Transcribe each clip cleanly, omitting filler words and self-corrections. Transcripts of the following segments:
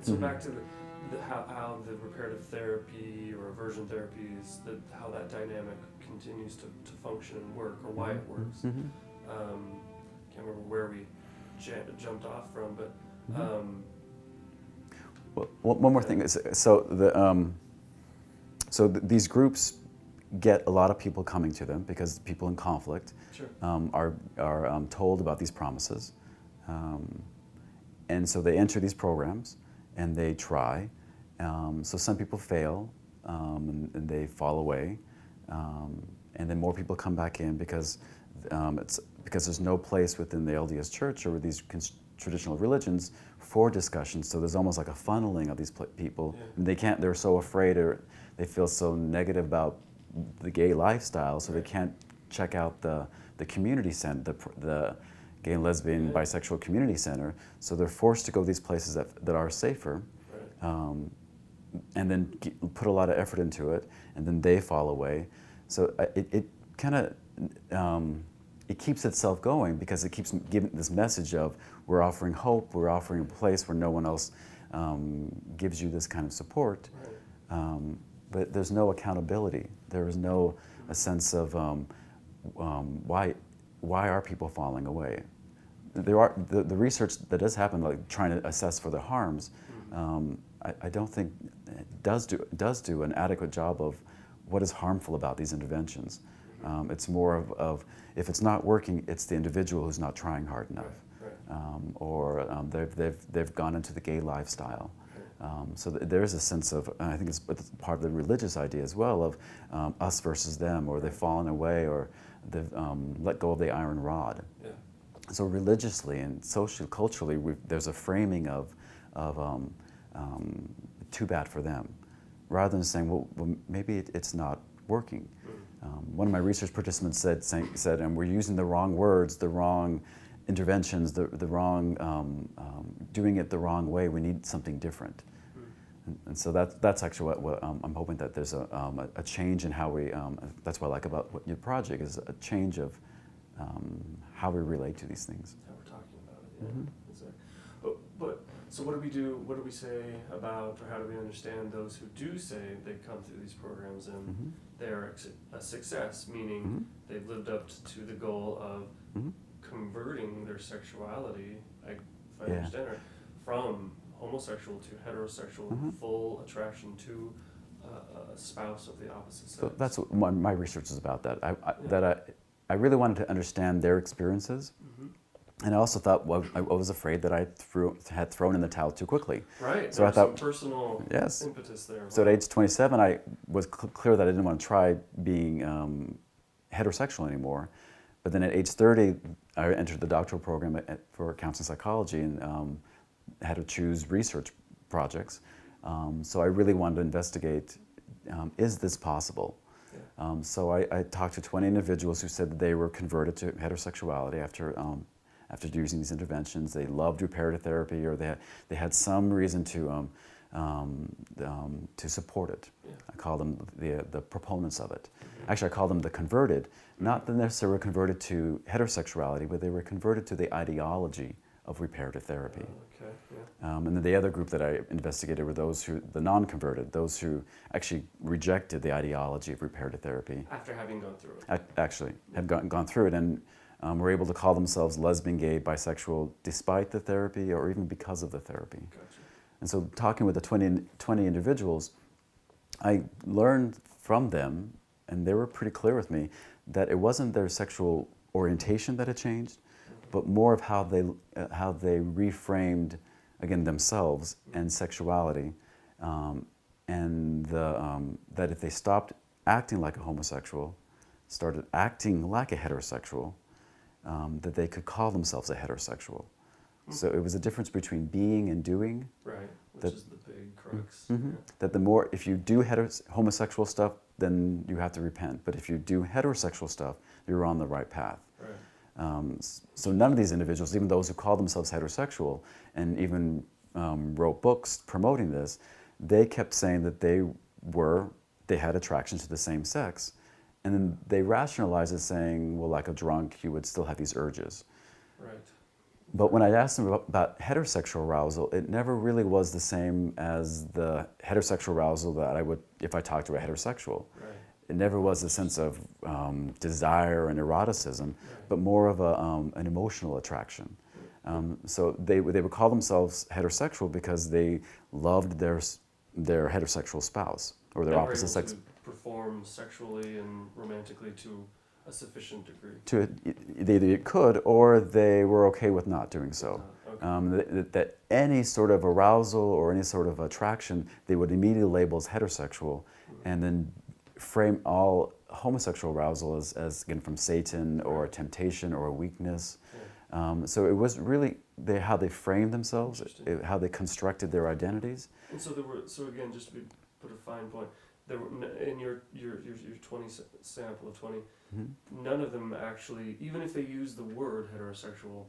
So back to how the reparative therapy or aversion therapies, how that dynamic continues to function and work, or why it works. Can't remember where we jumped off from, but well, one more thing is, these groups get a lot of people coming to them because people in conflict are told about these promises, and so they enter these programs and they try. So some people fail and they fall away, and then more people come back in because there's no place within the LDS Church or these traditional religions for discussion. So there's almost like a funneling of these people. Yeah. And they can't. They're so afraid, or they feel so negative about the gay lifestyle, so they can't check out the community center, the gay and lesbian bisexual community center. So they're forced to go to these places that are safer, and then put a lot of effort into it, and then they fall away. So it kind of it keeps itself going because it keeps giving this message of we're offering hope, we're offering a place where no one else gives you this kind of support. But there's no accountability. There is no a sense of why are people falling away. There are the research that does happen, like trying to assess for the harms. I don't think it does do an adequate job of what is harmful about these interventions. It's more of if it's not working, it's the individual who's not trying hard enough, or they've gone into the gay lifestyle. So there is a sense of, I think it's part of the religious idea as well, of us versus them, or they've fallen away, or they've let go of the iron rod. Yeah. So religiously and socially, culturally, there's a framing of too bad for them, rather than saying, well maybe it's not working. One of my research participants said, and we're using the wrong words, the wrong interventions, the wrong, doing it the wrong way. We need something different. And so that's actually what I'm hoping, that there's a change in how we, that's what I like about what your project is, a change of how we relate to these things. How we're talking about it, yeah. But so what do we do, what do we say about, or how do we understand those who do say they come through these programs and they're a success, meaning they've lived up to the goal of converting their sexuality, if I understand right, from homosexual to heterosexual, full attraction to a spouse of the opposite sex. So that's what my research is about. That I really wanted to understand their experiences, and I also thought, well, I was afraid that I had thrown in the towel too quickly. Right. So I thought, some personal impetus there. So at age 27, I was clear that I didn't want to try being heterosexual anymore. But then at age 30, I entered the doctoral program for counseling psychology, and had to choose research projects. So I really wanted to investigate, is this possible? Yeah. So I talked to 20 individuals who said that they were converted to heterosexuality after using these interventions. They loved reparative therapy, or they had some reason to support it. Yeah. I call them the proponents of it. Actually, I call them the converted. Not that necessarily converted to heterosexuality, but they were converted to the ideology of reparative therapy. Okay, yeah. And then the other group that I investigated were the non-converted, those who actually rejected the ideology of reparative therapy. After having gone through it. Actually, had gone through it, and were able to call themselves lesbian, gay, bisexual, despite the therapy, or even because of the therapy. Gotcha. And so talking with the 20 individuals, I learned from them, and they were pretty clear with me, that it wasn't their sexual orientation that had changed, but more of how they reframed, again, themselves and sexuality, and that if they stopped acting like a homosexual, started acting like a heterosexual, that they could call themselves a heterosexual. So it was a difference between being and doing. Right, which is the big crux. That the more, if you do homosexual stuff, then you have to repent. But if you do heterosexual stuff, you're on the right path. Right. So none of these individuals, even those who call themselves heterosexual and even wrote books promoting this, they kept saying that they had attraction to the same sex. And then they rationalized it saying, well, like a drunk, you would still have these urges. Right. But when I asked them about heterosexual arousal, it never really was the same as the heterosexual arousal that I would if I talked to a heterosexual. Right. It never was a sense of desire and eroticism, Right. but more of an emotional attraction. So they would call themselves heterosexual because they loved their heterosexual spouse or their And were opposite able sex. to perform sexually and romantically to a sufficient degree. They either could or they were okay with not doing so. Okay. That any sort of arousal or any sort of attraction they would immediately label as heterosexual, and then frame all homosexual arousal as again from Satan or a temptation or a weakness. Yeah. So it was really how they framed themselves, Interesting. how they constructed their identities. And so so again, just to put a fine point, there were in your 20 sample of 20, Mm-hmm. none of them actually, even if they use the word heterosexual,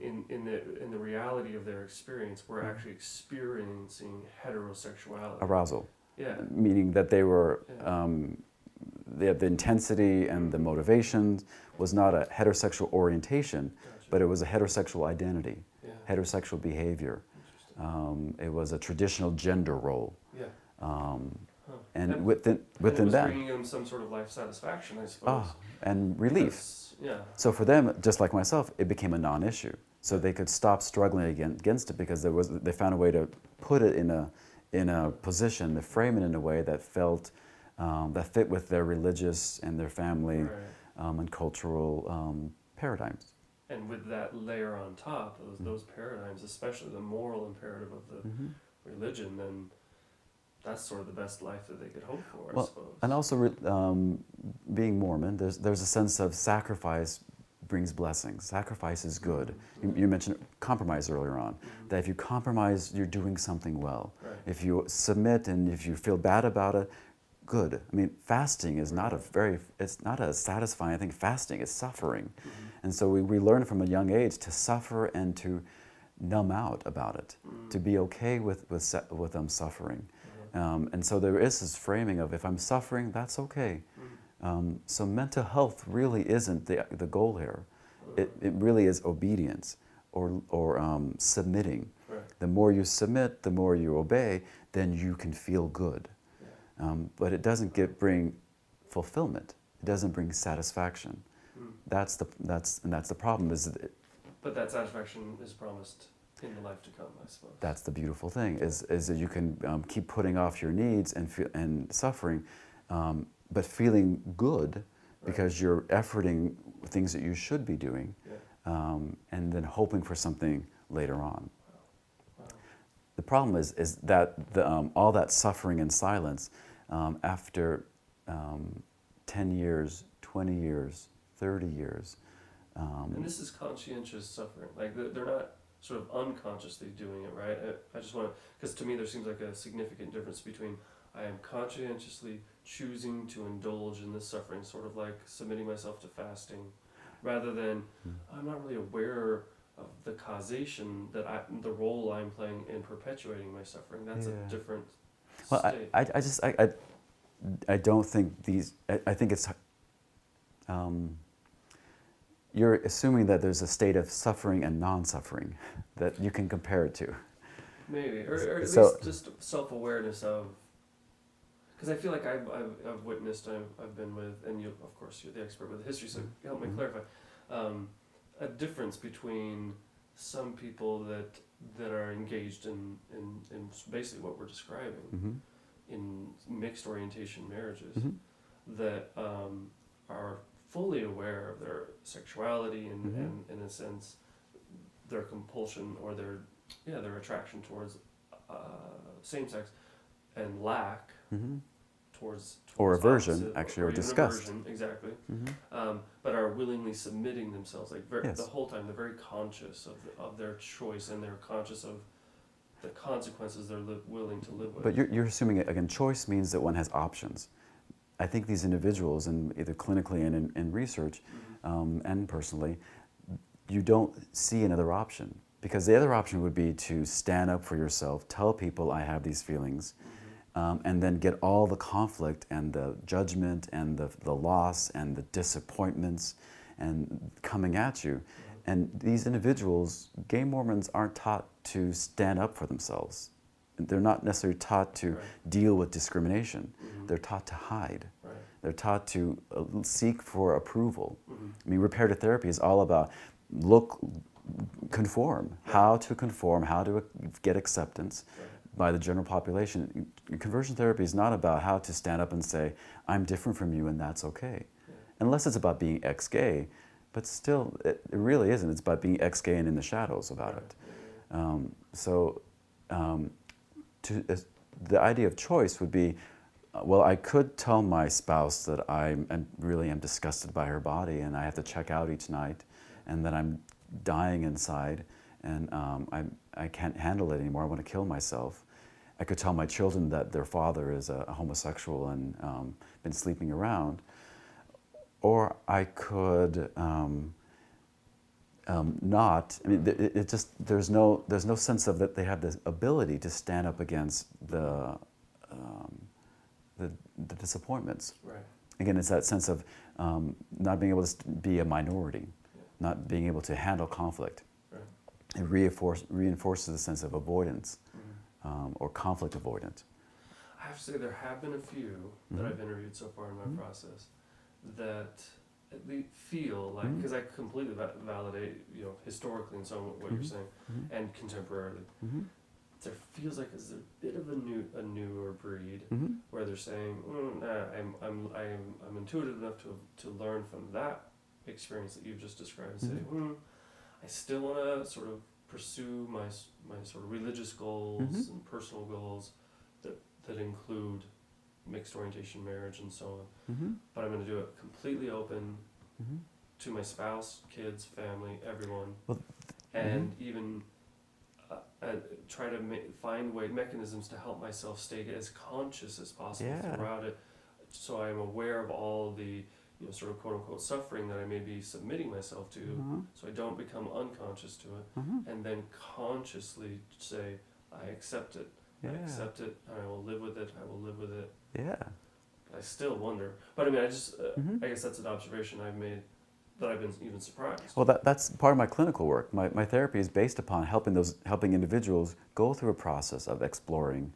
in the reality of their experience, were actually experiencing heterosexuality. Arousal. Yeah. Meaning that they were, Yeah. the intensity and the motivation was not a heterosexual orientation, Gotcha. but it was a heterosexual identity, Yeah. heterosexual behavior. Interesting. It was a traditional gender role. Yeah. And within and it was that, bringing them some sort of life satisfaction, I suppose. and relief. Because- yeah. So for them, just like myself, it became a non-issue. So they could stop struggling against it because they found a way to put it in a position, to frame it in a way that felt that fit with their religious and their family Right. and cultural paradigms. And with that layer on top, those paradigms, especially the moral imperative of the religion, then that's sort of the best life that they could hope for, I suppose. And also being Mormon, there's a sense of sacrifice brings blessings. Sacrifice is good. You mentioned compromise earlier on. That if you compromise, you're doing something well. Right. If you submit and if you feel bad about it, good. I mean, fasting is not it's not a satisfying thing. Fasting is suffering. And so we learn from a young age to suffer and to numb out about it, to be okay with suffering. And so there is this framing of if I'm suffering, that's okay. So mental health really isn't the goal here. It really is obedience or submitting. Right. The more you submit, the more you obey, then you can feel good. Yeah. But it doesn't bring fulfillment. It doesn't bring satisfaction. That's the problem. But that satisfaction is promised in the life to come, I suppose. That's the beautiful thing is that you can keep putting off your needs and suffering, but feeling good because you're efforting things that you should be doing, and then hoping for something later on. Wow. The problem is that all that suffering and silence after 10 years, 20 years, 30 years. And this is conscientious suffering. Like they're not sort of unconsciously doing it, right? I just want to, because to me there seems like a significant difference between I am conscientiously choosing to indulge in this suffering, sort of like submitting myself to fasting, rather than I'm not really aware of the causation the role I'm playing in perpetuating my suffering. That's a different state. I don't think I think it's you're assuming that there's a state of suffering and non-suffering that you can compare it to. Maybe, or at So- least just self-awareness of, because I feel like I've witnessed, I've been with, and you, of course, you're the expert with history, so help me clarify, a difference between some people that are engaged in basically what we're describing, in mixed orientation marriages, that are fully aware of their sexuality and in a sense, their compulsion or their attraction towards same sex, and lack towards Or aversion, opposite, actually, or even disgust. aversion, exactly. But are willingly submitting themselves, like the whole time. They're very conscious of their choice, and they're conscious of the consequences they're willing to live with. But you're assuming, again, choice means that one has options. I think these individuals, and either clinically and in research, and personally, you don't see another option. Because the other option would be to stand up for yourself, tell people I have these feelings, and then get all the conflict and the judgment and the loss and the disappointments and coming at you. And these individuals, gay Mormons aren't taught to stand up for themselves. They're not necessarily taught to deal with discrimination. They're taught to hide. They're taught to seek for approval. I mean, reparative therapy is all about conform, how to conform, how to get acceptance by the general population. Conversion therapy is not about how to stand up and say, I'm different from you and that's okay. Unless it's about being ex-gay, but still, it really isn't. It's about being ex-gay and in the shadows about it. The idea of choice would be, well, I could tell my spouse that I really am disgusted by her body and I have to check out each night and that I'm dying inside and I can't handle it anymore, I want to kill myself. I could tell my children that their father is a homosexual and been sleeping around. Or I could not. I mean, it just there's no sense of that they have the ability to stand up against the disappointments. Right. Again, it's that sense of not being able to be a minority, not being able to handle conflict. Right. It reinforces the sense of avoidance or conflict avoidant. I have to say there have been a few that I've interviewed so far in my process that at least feel like, because I completely validate, historically and so on what you're saying, and contemporarily, there feels like there's a bit of a newer breed where they're saying, I'm intuitive enough to learn from that experience that you've just described and say, I still want to sort of pursue my sort of religious goals and personal goals that include mixed orientation marriage and so on, but I'm going to do it completely open to my spouse, kids, family, everyone, and even try to find mechanisms to help myself stay as conscious as possible throughout it, so I'm aware of all the sort of quote unquote suffering that I may be submitting myself to, so I don't become unconscious to it, and then consciously say, I accept it. I accept it, I will live with it, I will live with it. Yeah. I still wonder. But I mean, I guess that's an observation I've made that I've been even surprised. Well, that's part of my clinical work. My therapy is based upon helping individuals go through a process of exploring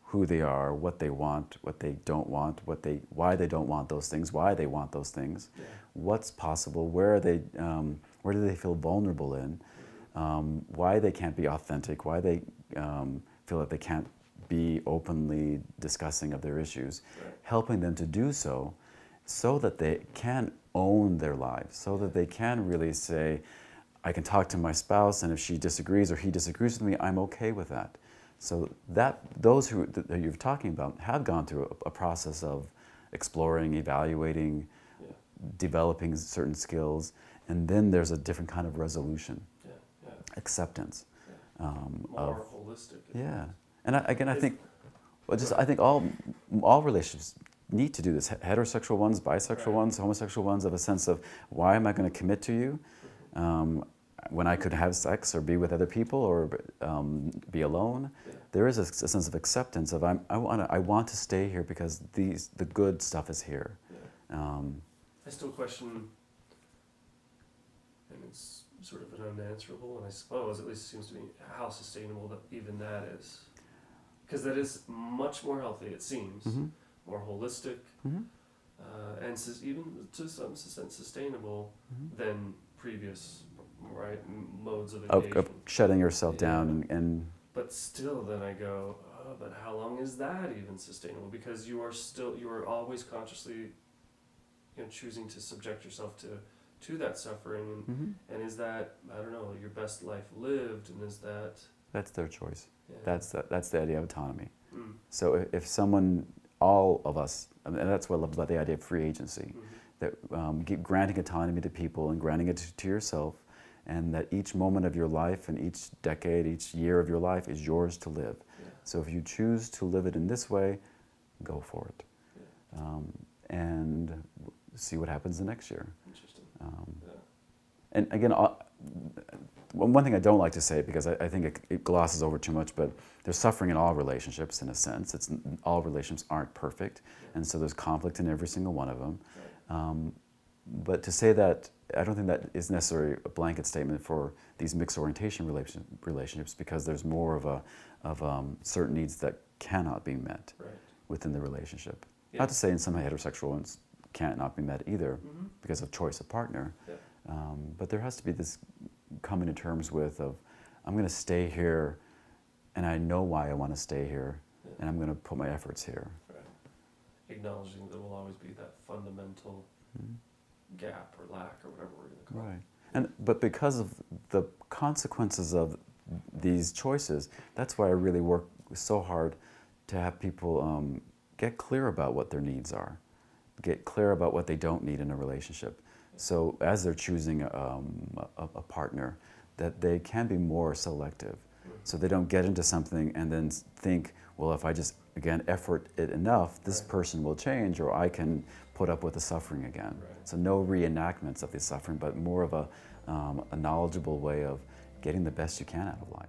who they are, what they want, what they don't want, why they don't want those things, why they want those things, what's possible, where do they feel vulnerable in, why they can't be authentic, why they feel that they can't be openly discussing of their issues, helping them to do so that they can own their lives, so that they can really say, I can talk to my spouse and if she disagrees or he disagrees with me, I'm okay with that. So that those that you're talking about have gone through a process of exploring, evaluating, developing certain skills, and then there's a different kind of resolution, acceptance. More holistic. Yeah, and I think all relationships need to do this. Heterosexual ones, bisexual ones, homosexual ones, of a sense of, why am I going to commit to you when I could have sex or be with other people or be alone? There is a sense of acceptance of I want to stay here because the good stuff is here. I still question, and it's sort of an unanswerable, and I suppose at least it seems to me, how sustainable that even that is. Because that is much more healthy, it seems, more holistic, and even to some extent sustainable than previous modes of engagement. Of shutting yourself down and. But still, then I go, but how long is that even sustainable? Because you are always consciously, choosing to subject yourself to that suffering, and is that, I don't know, your best life lived, and is that... That's their choice. Yeah. That's the idea of autonomy. So if someone, all of us, and that's what I love about the idea of free agency, that granting autonomy to people and granting it to yourself, and that each moment of your life and each decade, each year of your life is yours to live. Yeah. So if you choose to live it in this way, go for it. Yeah. And see what happens the next year. Interesting. And again, one thing I don't like to say, because I think it glosses over too much, but there's suffering in all relationships in a sense. All relationships aren't perfect, and so there's conflict in every single one of them. But to say that, I don't think that is necessarily a blanket statement for these mixed orientation relationships, because there's more of certain needs that cannot be met Right. within the relationship. Yeah. Not to say in some heterosexual ones can't not be met either Mm-hmm. because of choice of partner. Yeah. But there has to be this coming to terms with of, I'm going to stay here and I know why I want to stay here, Yeah. and I'm going to put my efforts here. Right. Acknowledging there will always be that fundamental gap or lack or whatever we're going to call it. But because of the consequences of these choices, that's why I really work so hard to have people get clear about what their needs are, get clear about what they don't need in a relationship. So as they're choosing a partner, that they can be more selective. So they don't get into something and then think, well, if I just, again, effort it enough, this Right. person will change, or I can put up with the suffering again. Right. So no reenactments of the suffering, but more of a knowledgeable way of getting the best you can out of life.